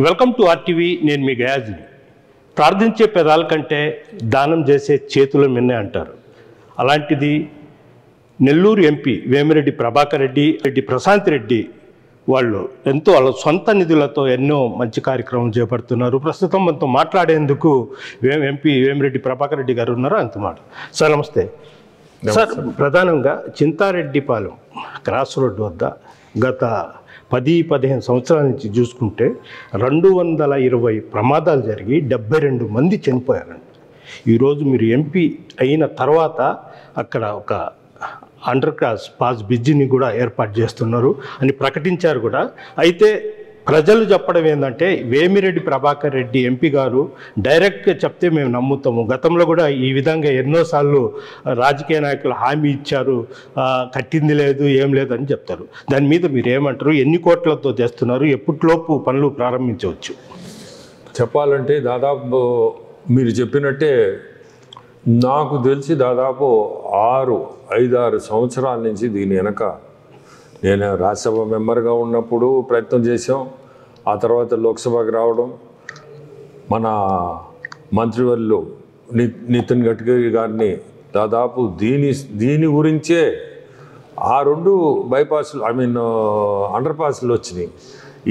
Welcome to RTV. నేను మీ గయాజ్ని. ప్రార్థించే పెదాల కంటే దానం చేసే చేతుల మిన్నే అంటారు. అలాంటిది నెల్లూరు ఎంపీ వేమిరెడ్డి ప్రభాకర్ రెడ్డి ప్రశాంత్ రెడ్డి వాళ్ళు ఎంతో వాళ్ళ సొంత నిధులతో ఎన్నో మంచి కార్యక్రమం చేపడుతున్నారు. ప్రస్తుతం మనతో మాట్లాడేందుకు ఎంపీ వేమిరెడ్డి ప్రభాకర్ రెడ్డి గారు ఉన్నారు. అంత మాట సార్. నమస్తే సార్. ప్రధానంగా చింతారెడ్డిపాలెం క్రాస్ రోడ్డు వద్ద గత 10-15 సంవత్సరాల నుంచి చూసుకుంటే 220 ప్రమాదాలు జరిగి 72 మంది చనిపోయారండి. ఈరోజు మీరు ఎంపీ అయిన తర్వాత అక్కడ ఒక అండర్ క్రాస్ పాస్ బ్రిడ్జిని కూడా ఏర్పాటు చేస్తున్నారు అని ప్రకటించారు కూడా. అయితే ప్రజలు చెప్పడం ఏంటంటే వేమిరెడ్డి ప్రభాకర్ రెడ్డి ఎంపీ గారు డైరెక్ట్గా చెప్తే మేము నమ్ముతాము. గతంలో కూడా ఈ విధంగా ఎన్నోసార్లు రాజకీయ నాయకులు హామీ ఇచ్చారు, కట్టింది లేదు, ఏం లేదు అని చెప్తారు. దాని మీద మీరు ఏమంటారు? ఎన్ని కోట్లతో చేస్తున్నారు? ఎప్పటిలోపు పనులు ప్రారంభించవచ్చు? చెప్పాలంటే దాదాపు మీరు చెప్పినట్టే నాకు తెలిసి దాదాపు 5-6 సంవత్సరాల నుంచి దీని వెనక నేను రాజ్యసభ మెంబర్గా ఉన్నప్పుడు ప్రయత్నం చేసాం. ఆ తర్వాత లోక్సభకి రావడం, మన మంత్రివర్యులు నితిన్ గడ్కరీ గారిని దాదాపు దీని గురించే ఆ 2 బైపాస్లు అండర్ పాస్లు వచ్చినాయి.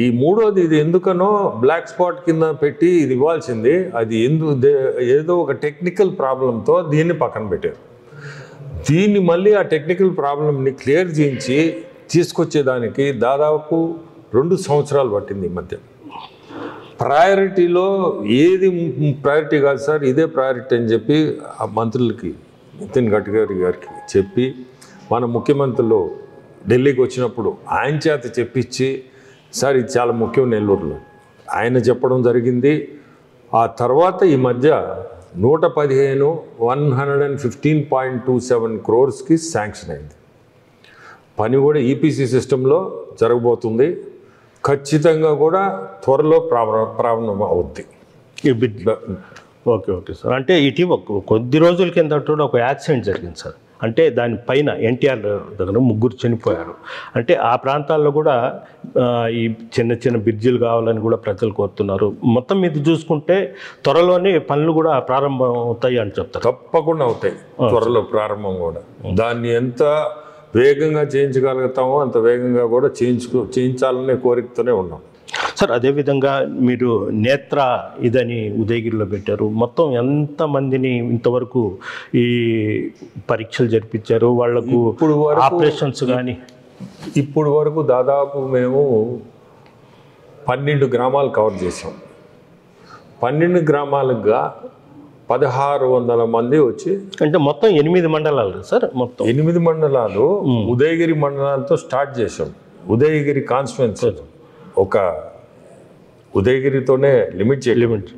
ఈ మూడోది ఇది ఎందుకనో బ్లాక్ స్పాట్ కింద పెట్టి ఇది ఇవ్వాల్సింది, అది ఏదో ఒక టెక్నికల్ ప్రాబ్లంతో దీన్ని పక్కన పెట్టారు. దీన్ని మళ్ళీ ఆ టెక్నికల్ ప్రాబ్లంని క్లియర్ చేయించి తీసుకొచ్చేదానికి దాదాపు 2 సంవత్సరాలు పట్టింది. ఈ మధ్య ప్రయారిటీలో ఏది ప్రయారిటీ కాదు సార్, ఇదే ప్రయారిటీ అని చెప్పి ఆ మంత్రులకి నితిన్ గడ్కరీ గారికి చెప్పి, మన ముఖ్యమంత్రులు ఢిల్లీకి వచ్చినప్పుడు ఆయన చేత చెప్పించి, సార్ ఇది చాలా ముఖ్యం నెల్లూరులో ఆయన చెప్పడం జరిగింది. ఆ తర్వాత ఈ మధ్య 115 crores శాంక్షన్ అయింది. పని కూడా ఈపీసీ సిస్టంలో జరగబోతుంది. ఖచ్చితంగా కూడా త్వరలో ప్రారంభం అవుద్ది. Okay sir. అంటే ఇటీవల కొద్ది రోజుల కింద ఒక యాక్సిడెంట్ జరిగింది సార్. అంటే దానిపైన ఎన్టీఆర్ దగ్గర 3 చనిపోయారు. అంటే ఆ ప్రాంతాల్లో కూడా ఈ చిన్న బ్రిడ్జిలు కావాలని కూడా ప్రజలు కోరుతున్నారు. మొత్తం మీద చూసుకుంటే త్వరలోనే పనులు కూడా ప్రారంభం అవుతాయి అని చెప్తారు. తప్పకుండా అవుతాయి త్వరలో ప్రారంభం కూడా. దాన్ని ఎంత వేగంగా చేయించగలుగుతామో అంత వేగంగా కూడా చేయించాలనే కోరికతోనే ఉన్నాం సార్. అదేవిధంగా మీరు నేత్ర ఇదని ఉదయగిరిలో పెట్టారు. మొత్తం ఎంతమందిని ఇంతవరకు ఈ పరీక్షలు జరిపించారు? వాళ్లకు ఇప్పుడు ఆపరేషన్స్ కానీ ఇప్పుడు వరకు దాదాపు మేము 12 గ్రామాలు కవర్ చేసాం. 12 గ్రామాలుగా 1600 మంది వచ్చి, అంటే మొత్తం 8 మండలాలు సార్. మొత్తం 8 మండలాలు ఉదయగిరి మండలాలతో స్టార్ట్ చేసాం. ఉదయగిరి కాన్స్టిట్యుయెన్సీ ఒక ఉదయగిరితోనే లిమిట్.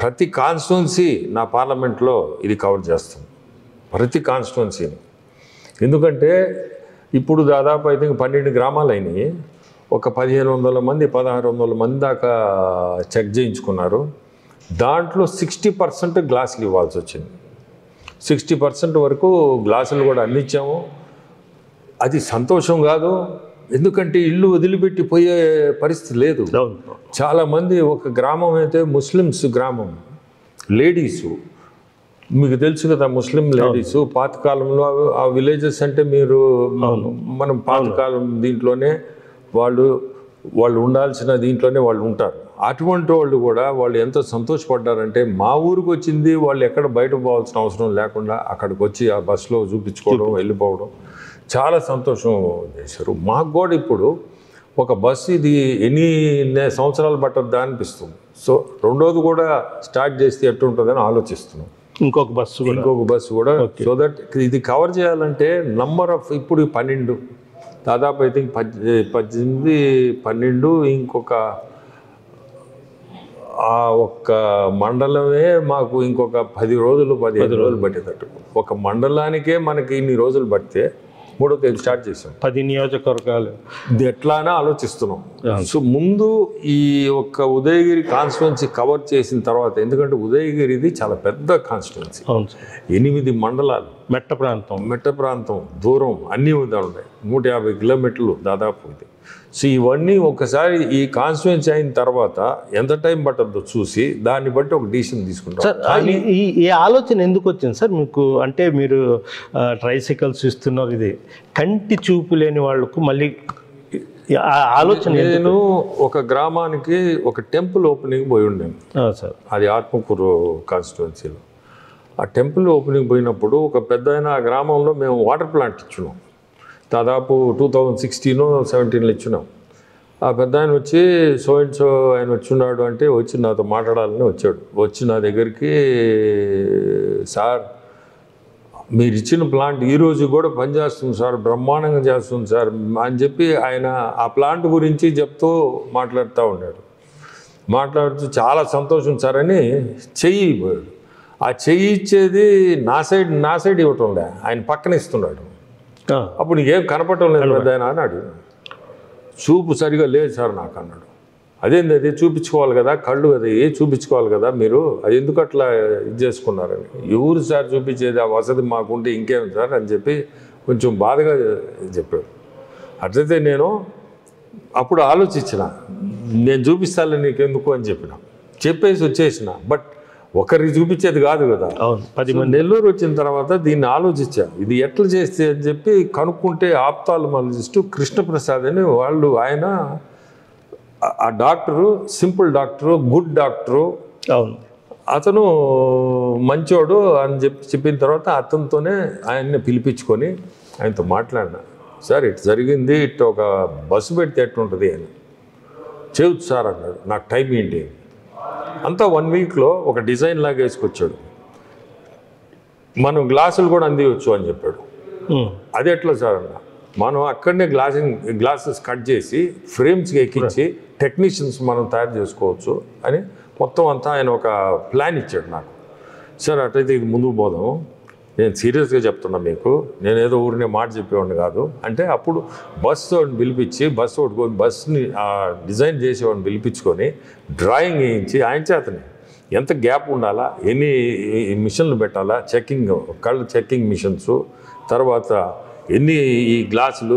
ప్రతి కాన్స్టిట్యుయెన్సీ నా పార్లమెంట్లో ఇది కవర్ చేస్తాం, ప్రతి కాన్స్టిట్యుయెన్సీని. ఎందుకంటే ఇప్పుడు దాదాపు 12 గ్రామాలు అయినాయి. ఒక 1500 మంది 1600 మంది దాకా చెక్ చేయించుకున్నారు. దాంట్లో 60% గ్లాసులు ఇవ్వాల్సి వచ్చింది. 60% వరకు గ్లాసులు కూడా అందించాము. అది సంతోషం కాదు, ఎందుకంటే ఇల్లు వదిలిపెట్టి పోయే పరిస్థితి లేదు. చాలామంది ఒక గ్రామం అయితే ముస్లిమ్స్ గ్రామం, లేడీసు మీకు తెలుసు కదా, ముస్లిం లేడీసు పాతకాలంలో ఆ విలేజెస్ అంటే మీరు మనం పాతకాలం దీంట్లోనే వాళ్ళు ఉండాల్సిన దీంట్లోనే వాళ్ళు ఉంటారు. అటువంటి వాళ్ళు కూడా వాళ్ళు ఎంతో సంతోషపడ్డారంటే, మా ఊరికి వచ్చింది వాళ్ళు ఎక్కడ బయట పోవాల్సిన అవసరం లేకుండా అక్కడికి వచ్చి ఆ బస్సులో చూపించుకోవడం, వెళ్ళిపోవడం చాలా సంతోషం చేశారు. మాకు కూడా ఇప్పుడు ఒక బస్సు ఇది ఎన్ని సంవత్సరాలు పట్టద్దా అనిపిస్తుంది. సో రెండోది కూడా స్టార్ట్ చేస్తే ఎట్టుంటుందని ఆలోచిస్తున్నాం. ఇంకొక బస్సు కూడా సో దట్ ఇది కవర్ చేయాలంటే నంబర్ ఆఫ్ ఇప్పుడు 12 దాదాపు 18 12 ఇంకొక ఆ ఒక్క మండలమే మాకు ఇంకొక 15 రోజులు పట్టేటట్టు. ఒక మండలానికే మనకి ఇన్ని రోజులు పడితే 3వ తేదీ స్టార్ట్ చేసాం. 10 నియోజకవర్గాలు ఇది ఎట్లానే ఆలోచిస్తున్నాం. సో ముందు ఈ ఒక్క ఉదయగిరి కాన్స్టిట్యుయెన్సీ కవర్ చేసిన తర్వాత, ఎందుకంటే ఉదయగిరిది చాలా పెద్ద కాన్స్టిట్యుయెన్సీ, 8 మండలాలు. మెట్ట ప్రాంతం దూరం అన్నీ ఉన్నాయి, 150 కిలోమీటర్లు దాదాపు ఇది. సో ఇవన్నీ ఒకసారి ఈ కాన్స్టిట్యుయెన్సీ అయిన తర్వాత ఎంత టైం పట్టద్దో చూసి దాన్ని బట్టి ఒక డిసిషన్ తీసుకుంటాం. సార్ ఈ ఆలోచన ఎందుకు వచ్చింది సార్ మీకు? అంటే మీరు ట్రైసైకిల్స్ ఇస్తున్నారు, ఇది కంటి చూపు లేని వాళ్ళకు మళ్ళీ ఆలోచన. నేను ఒక గ్రామానికి ఒక టెంపుల్ ఓపెనింగ్ పోయి ఉండాను సార్, అది ఆత్మకూరు కాన్స్టిట్యుయెన్సీలో. ఆ టెంపుల్ ఓపెనింగ్ పోయినప్పుడు ఒక పెద్ద ఆ గ్రామంలో మేము వాటర్ ప్లాంట్ ఇచ్చున్నాం, దాదాపు 2016-17 ఇచ్చున్నాం. ఆ పెద్ద ఆయన వచ్చి సో అండ్ సో ఆయన వచ్చున్నాడు అంటే వచ్చి నాతో మాట్లాడాలని వచ్చాడు. వచ్చి నా దగ్గరికి, సార్ మీరు ఇచ్చిన ప్లాంట్ ఈరోజు కూడా పనిచేస్తుంది సార్, బ్రహ్మాండంగా చేస్తుంది సార్ అని చెప్పి ఆయన ఆ ప్లాంట్ గురించి చెప్తూ మాట్లాడుతూ ఉన్నాడు. మాట్లాడుతూ చాలా సంతోషం సార్ అని చెయ్యి ఇవ్వాడు. ఆ చెయ్యి ఇచ్చేది నా సైడ్ ఇవ్వటం లే, ఆయన పక్కన ఇస్తున్నాడు. అప్పుడు నీకేం కనపడటం లేదు పెద్ద ఆయన అన్నాడు. చూపు సరిగా లేదు సార్ నాకు అన్నాడు. అదేంది అది చూపించుకోవాలి కదా, కళ్ళు అది చూపించుకోవాలి కదా, మీరు అది ఎందుకు అట్లా ఇది చేసుకున్నారని. ఎవరు సార్ చూపించేది, ఆ వసతి మాకుంటే ఇంకేం సార్ అని చెప్పి కొంచెం బాధగా చెప్పాడు. అట్లయితే నేను అప్పుడు ఆలోచించిన, నేను చూపిస్తాను నీకెందుకు అని చెప్పేసి వచ్చేసిన. బట్ ఒకరికి చూపించేది కాదు కదా. 10 మంది. నెల్లూరు వచ్చిన తర్వాత దీన్ని ఆలోచించా, ఇది ఎట్లా చేస్తే అని చెప్పి కనుక్కుంటే ఆప్థాల్మాలజిస్టు కృష్ణప్రసాద్ అని వాళ్ళు, ఆయన ఆ doctor simple doctor, good doctor, అతను మంచోడు అని చెప్పిన తర్వాత అతనితోనే ఆయన్ని పిలిపించుకొని ఆయనతో మాట్లాడినా. సార్ ఇటు జరిగింది, ఇటు ఒక బస్సు పెడితే ఎట్లుంటుంది అని. చేయొచ్చు సార్ అన్నాడు. నాకు టైం ఏంటి అంతా 1 వీక్లో ఒక డిజైన్ లాగా వేసుకొచ్చాడు. మనం గ్లాసులు కూడా అందివచ్చు అని చెప్పాడు. అది ఎట్లా సార్ అన్న, మనం అక్కడనే గ్లాసెస్ కట్ చేసి ఫ్రేమ్స్కి ఎక్కించి టెక్నీషియన్స్ మనం తయారు చేసుకోవచ్చు అని మొత్తం అంతా ఆయన ఒక ప్లాన్ ఇచ్చాడు నాకు. సార్ అట్లయితే ఇది ముందుకు పోదాం, నేను సీరియస్గా చెప్తున్నా మీకు, నేను ఏదో ఊరినే మాట చెప్పేవాడిని కాదు అంటే. అప్పుడు బస్సుని పిలిపించి బస్ని డిజైన్ చేసేవాడిని పిలిపించుకొని డ్రాయింగ్ వేయించి ఆయన చేతనే ఎంత గ్యాప్ ఉండాలా, ఎన్ని మిషన్లు పెట్టాలా, కళ్ళు చెక్కింగ్ మిషన్స్, తర్వాత ఎన్ని ఈ గ్లాసులు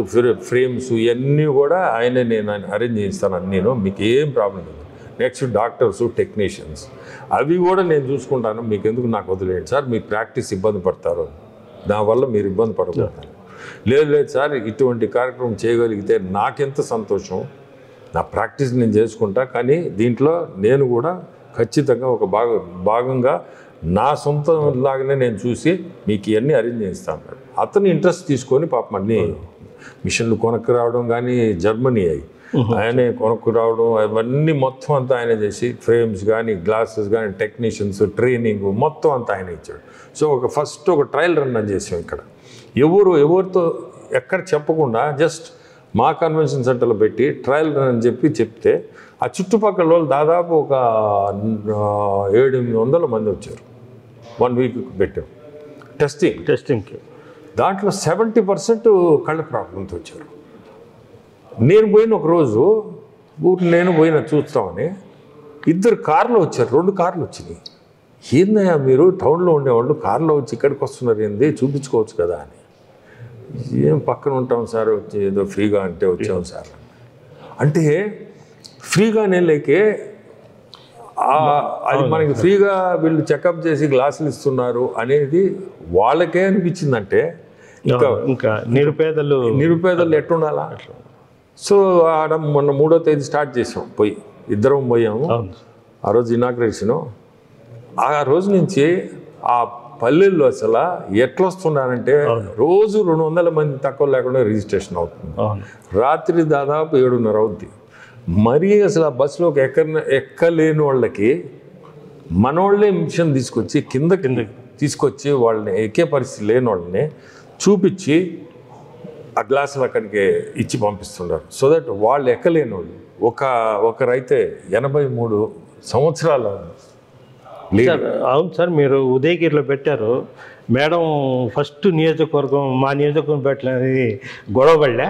ఫ్రేమ్స్ ఇవన్నీ కూడా ఆయనే నేను అరేంజ్ చేయిస్తాను. నేను మీకు ఏం ప్రాబ్లం లేదు. నెక్స్ట్ డాక్టర్స్, టెక్నీషియన్స్ అవి కూడా నేను చూసుకుంటాను, మీకు ఎందుకు నాకు వదిలేయండి సార్, మీ ప్రాక్టీస్ ఇబ్బంది పడతారు, దానివల్ల మీరు ఇబ్బంది పడకూడదు. లేదు సార్ ఇటువంటి కార్యక్రమం చేయగలిగితే నాకెంత సంతోషం, నా ప్రాక్టీస్ నేను చేసుకుంటా, కానీ దీంట్లో నేను కూడా ఖచ్చితంగా ఒక భాగంగా నా సొంత లాగానే నేను చూసి మీకు ఇవన్నీ అరేంజ్ చేస్తాను. అతను ఇంట్రెస్ట్ తీసుకొని పాపం అన్నీ మిషన్లు కొనుక్కు రావడం కానీ, జర్మనీ అయ్యి ఆయనే కొనుక్కు రావడం అవన్నీ మొత్తం అంతా ఆయన చేసి, ఫ్రేమ్స్ కానీ గ్లాసెస్ కానీ టెక్నీషియన్స్ ట్రైనింగ్ మొత్తం అంతా ఆయన ఇచ్చాడు. సో ఫస్ట్ ఒక ట్రయల్ రన్ అని చేసాం ఇక్కడ. ఎవరితో ఎక్కడ చెప్పకుండా జస్ట్ మా కన్వెన్షన్ సెంటర్లో పెట్టి ట్రయల్ రన్ అని చెప్తే ఆ చుట్టుపక్కల వాళ్ళు దాదాపు ఒక 700-800 మంది వచ్చారు. 1 వీక్ పెట్టాం టెస్టింగ్కి. దాంట్లో 70% కళ్ళ ప్రాబ్లంతో వచ్చారు. నేను పోయిన ఒకరోజు నేను పోయిన చూస్తామని 2 కార్లు వచ్చారు, 2 కార్లు వచ్చినాయి. ఏందయ్యా మీరు టౌన్లో ఉండేవాళ్ళు కార్లో వచ్చి ఇక్కడికి వస్తున్నారు ఏంది, చూపించుకోవచ్చు కదా అని. ఏం పక్కన ఉంటాం సార్, వచ్చి ఏదో ఫ్రీగా అంటే వచ్చాం సార్ అంటే. ఫ్రీగానే లేకే అది మనకి ఫ్రీగా వీళ్ళు చెకప్ చేసి గ్లాసులు ఇస్తున్నారు అనేది వాళ్ళకే అనిపించిందంటే ఇంకా నిరుపేదలు ఎట్లుండాలా. సో ఆడ మొన్న 3వ తేదీ స్టార్ట్ చేసాం, ఇద్దరం పోయాము. ఆ రోజు ఇనాగ్రేషను. ఆ రోజు నుంచి ఆ పల్లెల్లో అసలు ఎట్లా వస్తున్నారంటే రోజు 200 మంది తక్కువ లేకుండా రిజిస్ట్రేషన్ అవుతుంది. రాత్రి దాదాపు 7:30 అవుద్ది. మరీ అసలు ఆ బస్సులోకి ఎక్కలేని వాళ్ళకి మనోళ్ళే మిషన్ తీసుకొచ్చి కింద తీసుకొచ్చి వాళ్ళని ఎక్కే పరిస్థితి లేని వాళ్ళని చూపించి ఆ గ్లాసులు అక్కడికి ఇచ్చి పంపిస్తున్నారు. సో దట్ వాళ్ళు ఎక్కలేని వాళ్ళు. ఒకరైతే 83 సంవత్సరాల. అవును సార్, మీరు ఉదయగిరిలో పెట్టారు మేడం, ఫస్ట్ నియోజకవర్గం మా నియోజకవర్గం పెట్టలేని గొడవ పడలే.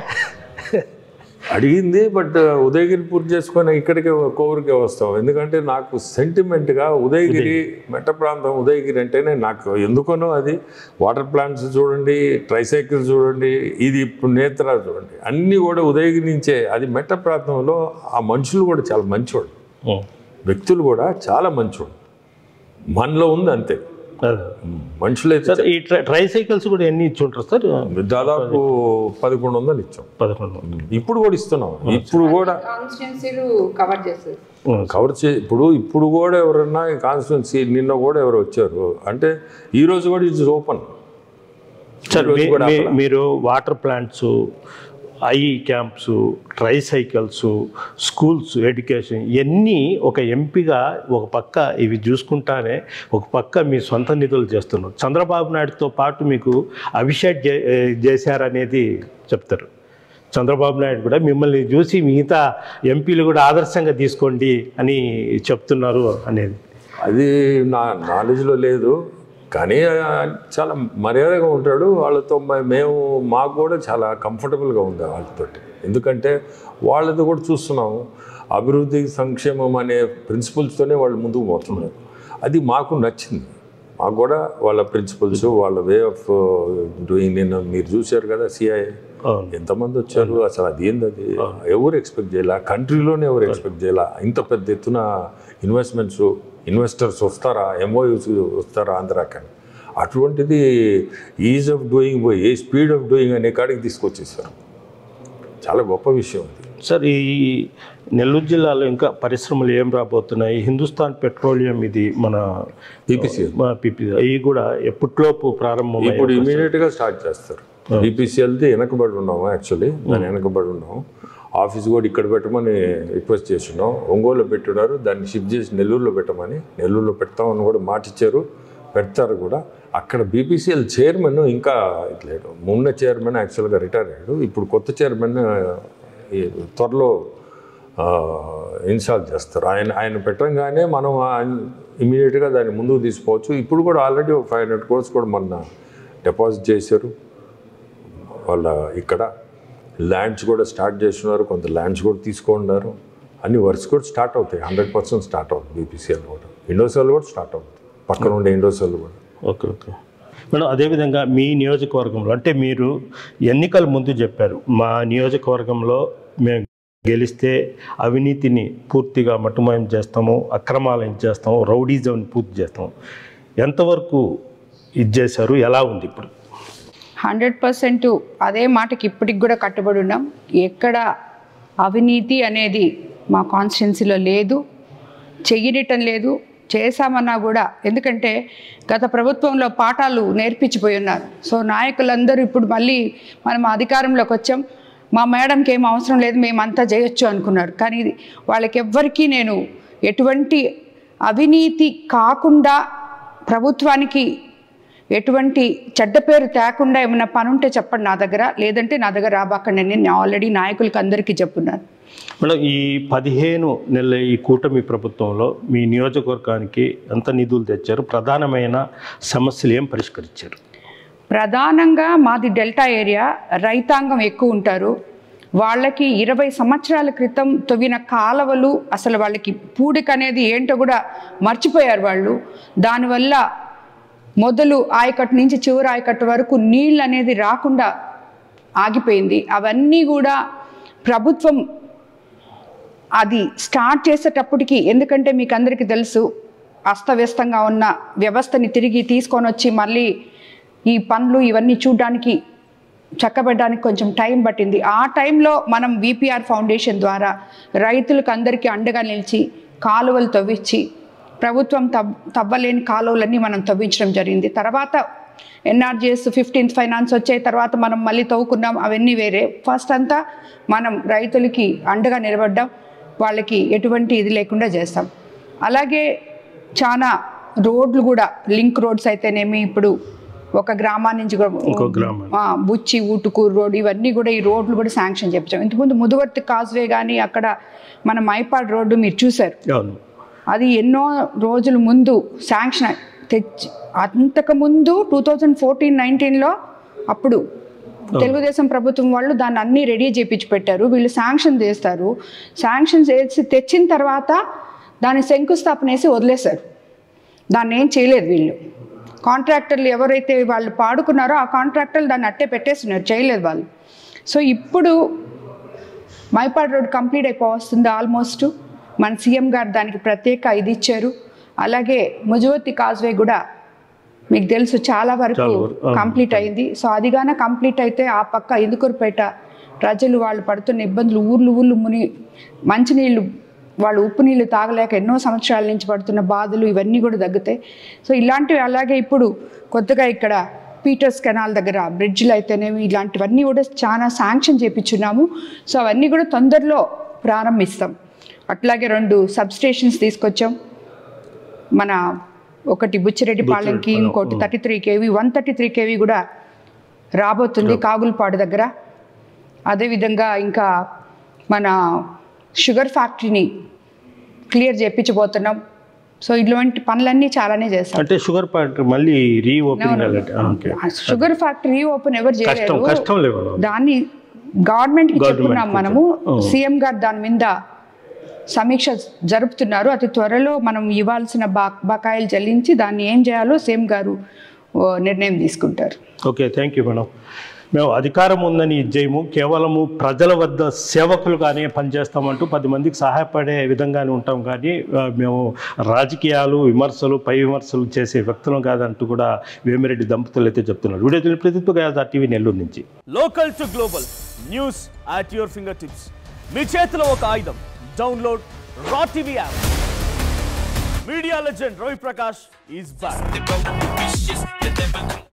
అడిగింది. బట్ ఉదయగిరి పూర్తి చేసుకొని ఇక్కడికే కోవూరుకే వస్తాం. ఎందుకంటే నాకు సెంటిమెంట్గా ఉదయగిరి మెట్ట ప్రాంతం, ఉదయగిరి అంటేనే నాకు ఎందుకనో అది. వాటర్ ప్లాంట్స్ చూడండి, ట్రైసైకిల్ చూడండి, ఇది ఇప్పుడు నేత్ర చూడండి, అన్నీ కూడా ఉదయగిరి నుంచే. అది మెట్ట ప్రాంతంలో ఆ మనుషులు కూడా చాలా మంచివాడు, వ్యక్తులు కూడా చాలా మంచివాడు. మనలో ఉంది అంతే మనుషులైతే. ఈ ట్రైసైకిల్స్ కూడా ఎన్ని ఇచ్చి ఉంటారు సార్? దాదాపు 1100 ఇచ్చాం. 1100 ఇప్పుడు కూడా ఇస్తున్నాం. ఇప్పుడు కూడా కవర్ ఇప్పుడు కూడా ఎవరన్నా కాన్స్టిట్యున్సీ నిన్న కూడా ఎవరు వచ్చారు అంటే ఈ రోజు కూడా ఇట్స్ ఓపెన్. సార్ మీరు water plants, IE camps, tricycles, schools, education ఇవన్నీ ఒక ఎంపీగా ఒక పక్క ఇవి చూసుకుంటానే ఒక పక్క మీ సొంత నిధులు చేస్తున్నారు. చంద్రబాబు నాయుడుతో పాటు మీకు అభిషేక్ చేశారనేది చెప్తారు. చంద్రబాబు నాయుడు కూడా మిమ్మల్ని చూసి మిగతా ఎంపీలు కూడా ఆదర్శంగా తీసుకోండి అని చెప్తున్నారు అనేది. అది నా నాలెడ్జ్లో లేదు, కానీ చాలా మర్యాదగా ఉంటాడు వాళ్ళతో. మాకు కూడా చాలా కంఫర్టబుల్గా ఉంది వాళ్ళతో. ఎందుకంటే వాళ్ళతో కూడా చూస్తున్నాము అభివృద్ధి సంక్షేమం అనే ప్రిన్సిపల్స్తోనే వాళ్ళు ముందుకు పోతున్నారు. అది మాకు నచ్చింది. మాకు కూడా వాళ్ళ ప్రిన్సిపల్స్, వాళ్ళ వే ఆఫ్ డూయింగ్. నిన్న మీరు చూశారు కదా సిఐఏ ఎంతమంది వచ్చారు, అసలు అది ఏంది, అది ఎవరు ఎక్స్పెక్ట్ చేయాల, కంట్రీలోనే ఎవరు ఎక్స్పెక్ట్ చేయాల. ఇంత పెద్ద ఎత్తున ఇన్వెస్టర్స్ వస్తారా, ఎంఓయూస్ వస్తారా ఆంధ్రాకి. అటువంటిది ఈజ్ ఆఫ్ డూయింగ్ పోయి స్పీడ్ ఆఫ్ డూయింగ్ అనే కాడికి తీసుకొచ్చేసారు. చాలా గొప్ప విషయం అది. సార్ ఈ నెల్లూరు జిల్లాలో ఇంకా పరిశ్రమలు ఏం రాబోతున్నాయి? హిందుస్థాన్ పెట్రోలియం ఇది మన పీపీసీఎల్ ఇవి కూడా ఎప్పటిలోపు ప్రారంభం? ఇప్పుడు ఇమీడియట్గా స్టార్ట్ చేస్తారు. పీపీసీఎల్ది వెనకబడి ఉన్నాము, యాక్చువల్లీ దాన్ని వెనకబడి ఉన్నాము. ఆఫీస్ కూడా ఇక్కడ పెట్టమని రిక్వెస్ట్ చేస్తున్నాం. ఒంగోలులో పెట్టున్నారు, దాన్ని షిఫ్ట్ చేసి నెల్లూరులో పెట్టమని. నెల్లూరులో పెడతామని కూడా మాట ఇచ్చారు, పెడతారు కూడా. అక్కడ బీపీసీఎల్ చైర్మన్ ఇంకా లేడు. మొన్న చైర్మన్ యాక్చువల్గా రిటైర్ అయ్యాడు. ఇప్పుడు కొత్త చైర్మన్ త్వరలో ఇన్స్టాల్ చేస్తారు. ఆయన పెట్టంగానే మనం ఇమీడియట్గా దాన్ని ముందుకు తీసుకోవచ్చు. ఇప్పుడు కూడా ఆల్రెడీ 500 crores కూడా మొన్న డిపాజిట్ చేశారు వాళ్ళ. ఇక్కడ ల్యాండ్స్ కూడా స్టార్ట్ చేస్తున్నారు, కొంత ల్యాండ్స్ కూడా తీసుకున్నారు. అన్ని వర్క్స్ కూడా స్టార్ట్ అవుతాయి. 100% స్టార్ట్ అవుతుంది. బీపీసీఎల్ కూడా, ఇండోసెల్ కూడా స్టార్ట్ అవుతుంది, పక్కన ఉండే ఇండోసెల్ కూడా. ఓకే మేడం, అదేవిధంగా మీ నియోజకవర్గంలో అంటే మీరు ఎన్నికల ముందు చెప్పారు, మా నియోజకవర్గంలో మేము గెలిస్తే అవినీతిని పూర్తిగా మట్టుమాయం చేస్తాము, అక్రమాలను చేస్తాము, రౌడీజంని పూర్తి చేస్తాము. ఎంతవరకు ఇది చేశారు, ఎలా ఉంది ఇప్పుడు? 100% అదే మాటకి ఇప్పటికి కూడా కట్టుబడి ఉన్నాం. ఎక్కడ అవినీతి అనేది మా కాన్స్టిట్యున్సీలో లేదు, చెయ్యటం లేదు. చేశామన్నా కూడా, ఎందుకంటే గత ప్రభుత్వంలో పాఠాలు నేర్పించిపోయి ఉన్నారు. సో నాయకులందరూ ఇప్పుడు మళ్ళీ మనం అధికారంలోకి వచ్చాం, మా మేడంకి ఏం అవసరం లేదు, మేమంతా చేయొచ్చు అనుకున్నారు. కానీ వాళ్ళకి ఎవ్వరికీ నేను ఎటువంటి అవినీతి కాకుండా, ప్రభుత్వానికి ఎటువంటి చెడ్డ పేరు తేకుండా ఏమైనా పని ఉంటే చెప్పండి నా దగ్గర, లేదంటే నా దగ్గర రాబాకండి. నేను ఆల్రెడీ నాయకులకి అందరికీ చెప్పున్నాను. మేడం, ఈ 15 నెలల ఈ కూటమి ప్రభుత్వంలో మీ నియోజకవర్గానికి ఎంత నిధులు తెచ్చారు? ప్రధానమైన సమస్యలు ఏం పరిష్కరించారు? ప్రధానంగా మాది డెల్టా ఏరియా, రైతాంగం ఎక్కువ ఉంటారు. వాళ్ళకి 20 సంవత్సరాల క్రితం తవ్విన కాలువలు, అసలు వాళ్ళకి పూడిక అనేది ఏంటో కూడా మర్చిపోయారు వాళ్ళు. దానివల్ల మొదలు ఆయకట్టు నుంచి చివరి ఆయకట్టు వరకు నీళ్ళు అనేది రాకుండా ఆగిపోయింది. అవన్నీ కూడా ప్రభుత్వం అది స్టార్ట్ చేసేటప్పటికి, ఎందుకంటే మీకు అందరికీ తెలుసు అస్తవ్యస్తంగా ఉన్న వ్యవస్థని తిరిగి తీసుకొని వచ్చి మళ్ళీ ఈ పనులు ఇవన్నీ చూడడానికి చక్కబెట్టడానికి కొంచెం టైం పట్టింది. ఆ టైంలో మనం విపిఆర్ ఫౌండేషన్ ద్వారా రైతులకు అందరికీ అండగా నిలిచి కాలువలు తవ్వించి, ప్రభుత్వం తవ్వలేని కాలువలన్నీ మనం తవ్వించడం జరిగింది. తర్వాత ఎన్ఆర్జీఎస్ 15th ఫైనాన్స్ వచ్చే తర్వాత మనం మళ్ళీ తవ్వుకున్నాం, అవన్నీ వేరే. ఫస్ట్ అంతా మనం రైతులకి అండగా నిలబడ్డాం, వాళ్ళకి ఎటువంటి ఇది లేకుండా చేస్తాం. అలాగే చాలా రోడ్లు కూడా, లింక్ రోడ్స్ అయితేనేమి, ఇప్పుడు ఒక గ్రామం నుంచి బుచ్చి ఊటుకూరు రోడ్, ఇవన్నీ కూడా ఈ రోడ్లు కూడా శాంక్షన్ చేయించాం. ఇంతకుముందు ముదువర్తి కాజ్వే కానీ అక్కడ మన మైపాడ్ రోడ్డు మీరు చూశారు, అది ఎన్నో రోజుల ముందు శాంక్షన్ తెచ్చి, అంతకుముందు 2014-19లో అప్పుడు తెలుగుదేశం ప్రభుత్వం వాళ్ళు దాన్ని అన్ని రెడీ చేయించి పెట్టారు. వీళ్ళు శాంక్షన్ చేస్తారు, శాంక్షన్ చేసి తెచ్చిన తర్వాత దాన్ని శంకుస్థాపన వేసి వదిలేశారు. దాన్ని ఏం చేయలేదు వీళ్ళు. కాంట్రాక్టర్లు ఎవరైతే వాళ్ళు పాడుకున్నారో ఆ కాంట్రాక్టర్లు దాన్ని అట్టే పెట్టేస్తున్నారు, చేయలేదు వాళ్ళు. సో ఇప్పుడు మైపాడ్ రోడ్ కంప్లీట్ అయిపోవస్తుంది ఆల్మోస్ట్. మన సీఎం గారు దానికి ప్రత్యేక ఇది ఇచ్చారు. అలాగే ముజవత్తి కాజ్వే కూడా మీకు తెలుసు చాలా వరకు కంప్లీట్ అయింది. సో అదిగానే కంప్లీట్ అయితే ఆ పక్క ఇందుకూరుపేట ప్రజలు వాళ్ళు పడుతున్న ఇబ్బందులు, ఊర్లు ముని మంచినీళ్ళు, వాళ్ళు ఉప్పు నీళ్ళు తాగలేక ఎన్నో సంవత్సరాల నుంచి పడుతున్న బాధలు ఇవన్నీ కూడా తగ్గుతాయి. సో ఇలాంటివి అలాగే ఇప్పుడు కొత్తగా ఇక్కడ పీటర్స్ కెనాల్ దగ్గర బ్రిడ్జ్లు అయితేనేమి ఇలాంటివన్నీ కూడా చాలా శాంక్షన్ చేయించున్నాము. సో అవన్నీ కూడా తొందరలో ప్రారంభిస్తాం. అట్లాగే 2 సబ్స్టేషన్స్ తీసుకొచ్చాం. మన ఒకటి బుచ్చిరెడ్డిపాలెంకి, ఇంకోటి 33 kV 133 kV కూడా రాబోతుంది కాగులపాడు దగ్గర. అదేవిధంగా ఇంకా మన షుగర్ ఫ్యాక్టరీని క్లియర్ చేయించబోతున్నాం. సో ఇటువంటి పనులన్నీ చాలానే చేస్తాం. అంటే షుగర్ ఫ్యాక్టరీ మళ్ళీ షుగర్ ఫ్యాక్టరీ రీఓపెన్ ఎవరు చేయలేరు. దాన్ని గవర్నమెంట్కి చెప్పుకున్నాం మనము. సీఎం గారు దాని మీద సమీక్ష జరుపుతున్నారు. అతి త్వరలో మనం ఇవ్వాల్సిన బకాయిలు చెల్లించి దాన్ని ఏం చేయాలో సీఎం గారు నిర్ణయం తీసుకుంటారు. Okay, thank you madam. మేము అధికారం ఉందని ఇచ్చేయము, కేవలము ప్రజల వద్ద సేవకులుగానే పనిచేస్తామంటూ 10 మందికి సహాయపడే విధంగానే ఉంటాం, కానీ మేము రాజకీయాలు, విమర్శలు, పై విమర్శలు చేసే వ్యక్తులం కాదంటూ కూడా వేమిరెడ్డి దంపతులు అయితే చెప్తున్నారు. వీడియో ప్రతిత్వ గాజా టీవీ నెల్లూరు నుంచి. Local to global news at your fingertips. మీ చేతిలో ఒక ఆయుధం. Download Raa TV app. Media legend Ravi Prakash is back.